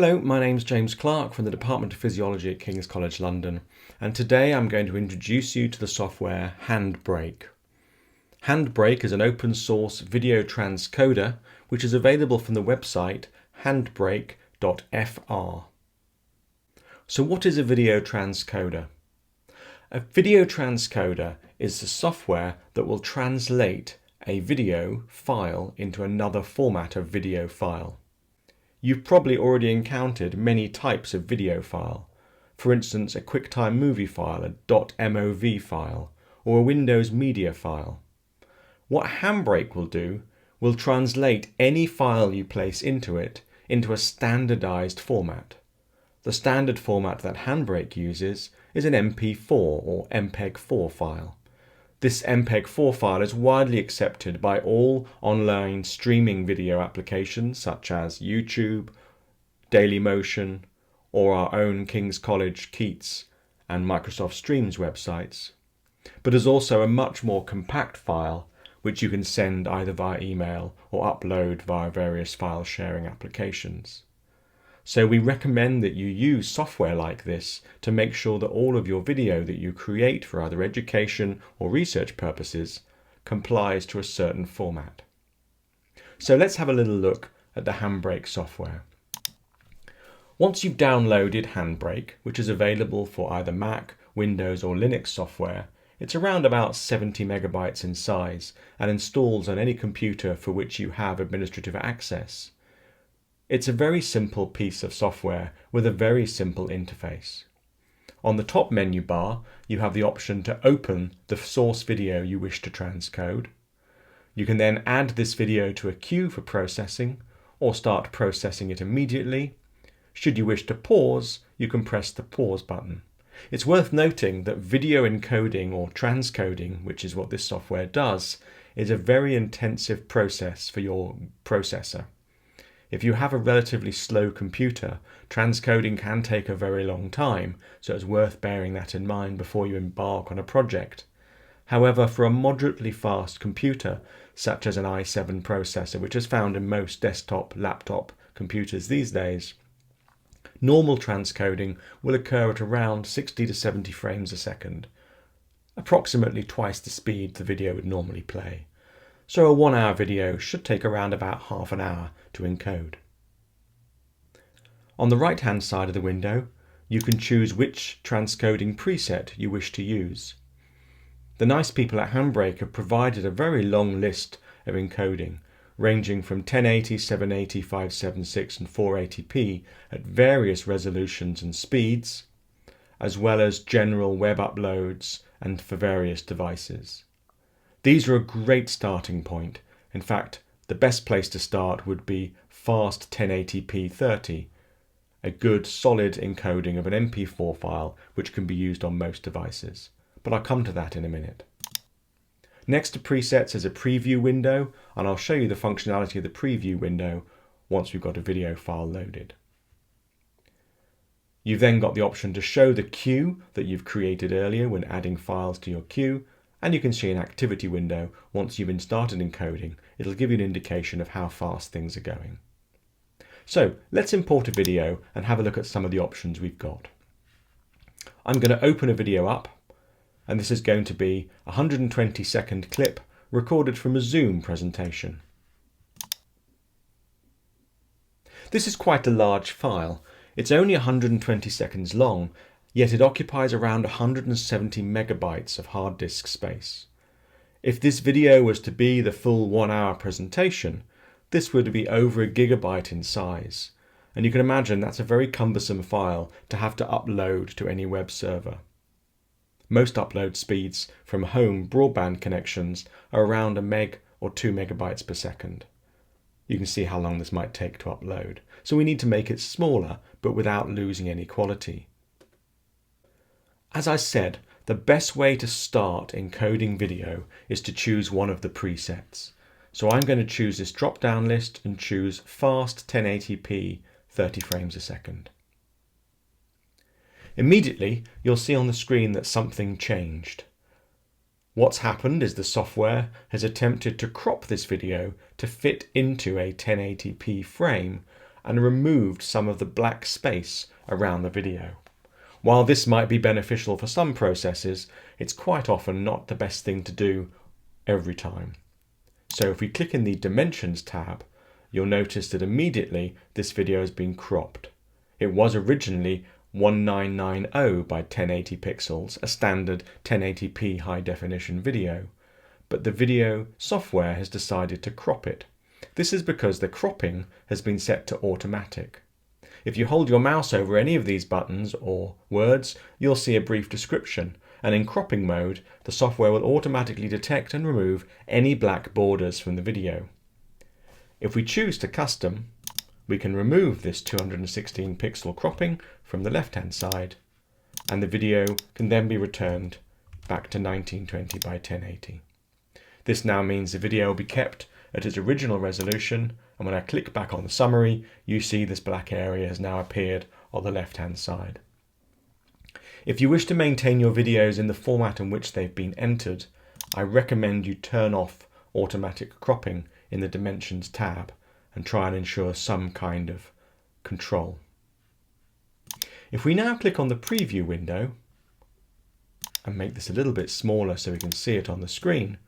Hello, my name's James Clark from the Department of Physiology at King's College London, and today I'm going to introduce you to the software Handbrake. Handbrake is an open source video transcoder which is available from the website handbrake.fr. So what is a video transcoder? A video transcoder is the software that will translate a video file into another format of video file. You've probably already encountered many types of video file. For instance, a QuickTime movie file, a .mov file, or a Windows media file. What Handbrake will do will translate any file you place into it into a standardized format. The standard format that Handbrake uses is an MP4 or MPEG-4 file. This MPEG-4 file is widely accepted by all online streaming video applications such as YouTube, Dailymotion, or our own King's College, Keats and Microsoft Streams websites, but is also a much more compact file which you can send either via email or upload via various file sharing applications. So we recommend that you use software like this to make sure that all of your video that you create for either education or research purposes complies to a certain format. So let's have a little look at the Handbrake software. Once you've downloaded Handbrake, which is available for either Mac, Windows or Linux software, it's around about 70 megabytes in size and installs on any computer for which you have administrative access. It's a very simple piece of software with a very simple interface. On the top menu bar, you have the option to open the source video you wish to transcode. You can then add this video to a queue for processing or start processing it immediately. Should you wish to pause, you can press the pause button. It's worth noting that video encoding or transcoding, which is what this software does, is a very intensive process for your processor. If you have a relatively slow computer, transcoding can take a very long time, so it's worth bearing that in mind before you embark on a project. However, for a moderately fast computer, such as an i7 processor, which is found in most desktop, laptop computers these days, normal transcoding will occur at around 60 to 70 frames a second, approximately twice the speed the video would normally play. So a 1 hour video should take around about half an hour to encode. On the right hand side of the window, you can choose which transcoding preset you wish to use. The nice people at Handbrake have provided a very long list of encoding, ranging from 1080, 780, 576 and 480p at various resolutions and speeds, as well as general web uploads and for various devices. These are a great starting point. In fact, the best place to start would be fast 1080p 30, a good solid encoding of an MP4 file which can be used on most devices. But I'll come to that in a minute. Next to presets is a preview window, and I'll show you the functionality of the preview window once we've got a video file loaded. You've then got the option to show the queue that you've created earlier when adding files to your queue, and you can see an activity window once you've been started encoding. It'll give you an indication of how fast things are going. So let's import a video and have a look at some of the options we've got. I'm going to open a video up, and this is going to be a 120-second clip recorded from a Zoom presentation. This is quite a large file. It's only 120 seconds long, yet it occupies around 170 megabytes of hard disk space. If this video was to be the full 1 hour presentation, this would be over a gigabyte in size, and you can imagine that's a very cumbersome file to have to upload to any web server. Most upload speeds from home broadband connections are around a meg or 2 megabytes per second. You can see how long this might take to upload. So we need to make it smaller, but without losing any quality. As I said, the best way to start encoding video is to choose one of the presets. So I'm going to choose this drop-down list and choose fast 1080p 30 frames a second. Immediately, you'll see on the screen that something changed. What's happened is the software has attempted to crop this video to fit into a 1080p frame and removed some of the black space around the video. While this might be beneficial for some processes, it's quite often not the best thing to do every time. So if we click in the Dimensions tab, you'll notice that immediately this video has been cropped. It was originally 1990 by 1080 pixels, a standard 1080p high definition video, but the video software has decided to crop it. This is because the cropping has been set to automatic. If you hold your mouse over any of these buttons or words, you'll see a brief description, and in cropping mode, the software will automatically detect and remove any black borders from the video. If we choose to custom, we can remove this 216 pixel cropping from the left-hand side, and the video can then be returned back to 1920 by 1080. This now means the video will be kept at its original resolution, and when I click back on the summary, you see this black area has now appeared on the left-hand side. If you wish to maintain your videos in the format in which they've been entered, I recommend you turn off automatic cropping in the Dimensions tab and try and ensure some kind of control. If we now click on the preview window and make this a little bit smaller so we can see it on the screen,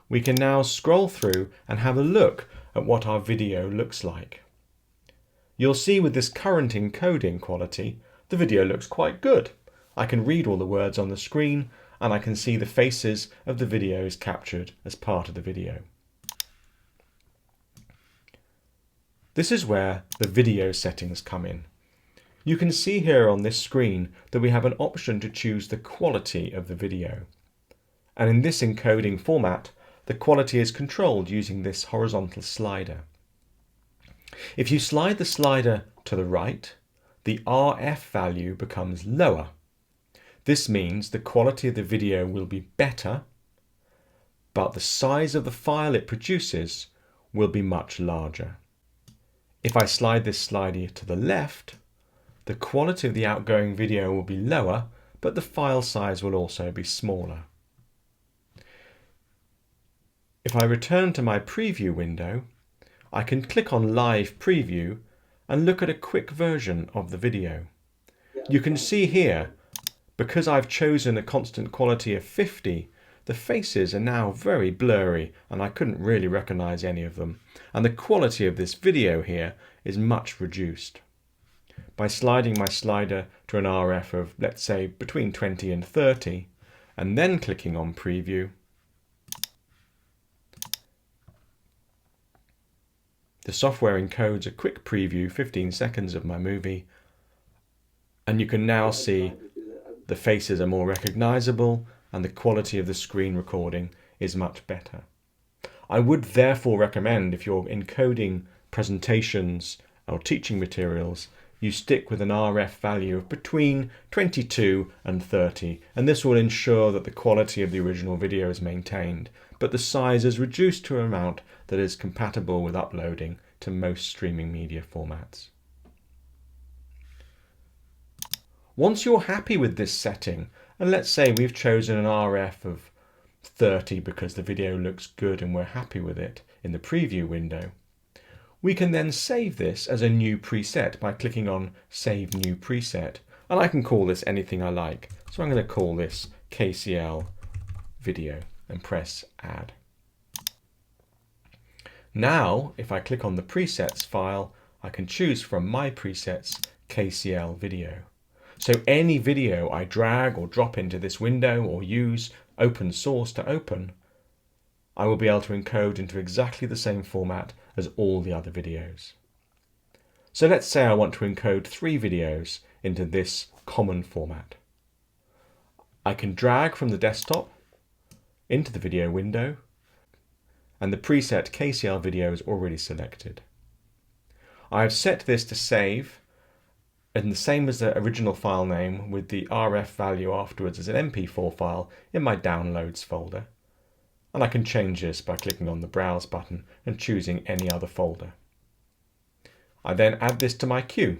we can now scroll through and have a look at what our video looks like. You'll see with this current encoding quality, the video looks quite good. I can read all the words on the screen, and I can see the faces of the videos captured as part of the video. This is where the video settings come in. You can see here on this screen that we have an option to choose the quality of the video. And in this encoding format, the quality is controlled using this horizontal slider. If you slide the slider to the right, the RF value becomes lower. This means the quality of the video will be better, but the size of the file it produces will be much larger. If I slide this slider to the left, the quality of the outgoing video will be lower, but the file size will also be smaller. If I return to my preview window, I can click on Live Preview and look at a quick version of the video. You can see here, because I've chosen a constant quality of 50, the faces are now very blurry and I couldn't really recognize any of them. And the quality of this video here is much reduced. By sliding my slider to an RF of, let's say, between 20 and 30, and then clicking on Preview, the software encodes a quick preview, 15 seconds of my movie, and you can now see the faces are more recognizable and the quality of the screen recording is much better. I would therefore recommend, if you're encoding presentations or teaching materials, you stick with an RF value of between 22 and 30, and this will ensure that the quality of the original video is maintained, but the size is reduced to an amount that is compatible with uploading to most streaming media formats. Once you're happy with this setting, and let's say we've chosen an RF of 30 because the video looks good and we're happy with it in the preview window, we can then save this as a new preset by clicking on Save New Preset, and I can call this anything I like. So I'm going to call this KCL Video and press Add. Now, if I click on the presets file, I can choose from my presets KCL Video. So any video I drag or drop into this window or use open source to open, I will be able to encode into exactly the same format as all the other videos. So let's say I want to encode 3 videos into this common format. I can drag from the desktop into the video window, and the preset KCL video is already selected. I have set this to save, and the same as the original file name with the RF value afterwards as an MP4 file in my Downloads folder. And I can change this by clicking on the Browse button and choosing any other folder. I then add this to my queue.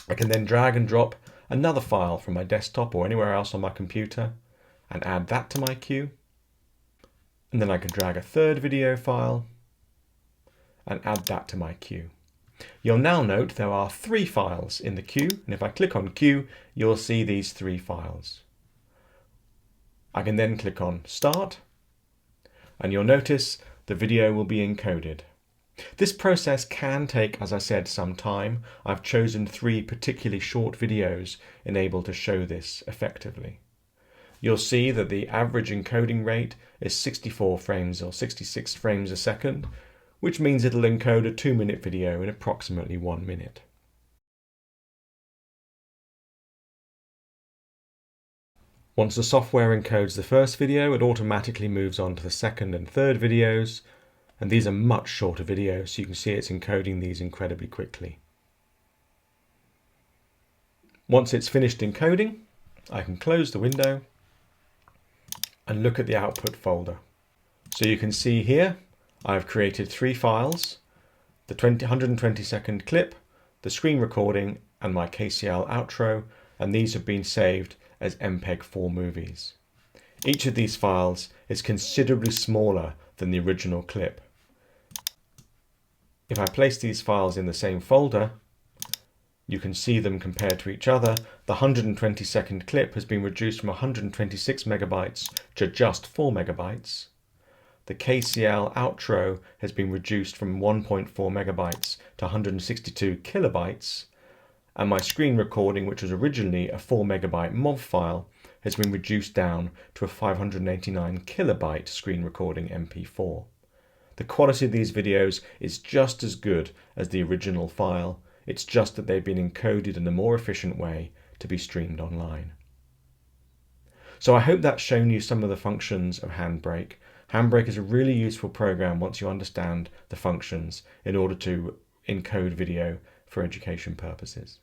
I can then drag and drop another file from my desktop or anywhere else on my computer and add that to my queue. And then I can drag a third video file and add that to my queue. You'll now note there are 3 files in the queue, and if I click on queue, you'll see these 3 files. I can then click on Start, and you'll notice the video will be encoded. This process can take, as I said, some time. I've chosen 3 particularly short videos enabled to show this effectively. You'll see that the average encoding rate is 64 frames or 66 frames a second, which means it'll encode a 2-minute video in approximately 1 minute. Once the software encodes the first video, it automatically moves on to the second and third videos, and these are much shorter videos, so you can see it's encoding these incredibly quickly. Once it's finished encoding, I can close the window and look at the output folder. So you can see here I've created 3 files, the 120-second clip, the screen recording, and my KCL outro, and these have been saved as MPEG-4 movies. Each of these files is considerably smaller than the original clip. If I place these files in the same folder, you can see them compared to each other. The 120-second clip has been reduced from 126 megabytes to just 4 megabytes. The KCL outro has been reduced from 1.4 megabytes to 162 kilobytes, and my screen recording, which was originally a 4 megabyte MOV file, has been reduced down to a 589 kilobyte screen recording MP4. The quality of these videos is just as good as the original file, it's just that they've been encoded in a more efficient way to be streamed online. So I hope that's shown you some of the functions of Handbrake. Handbrake is a really useful program once you understand the functions in order to encode video for education purposes.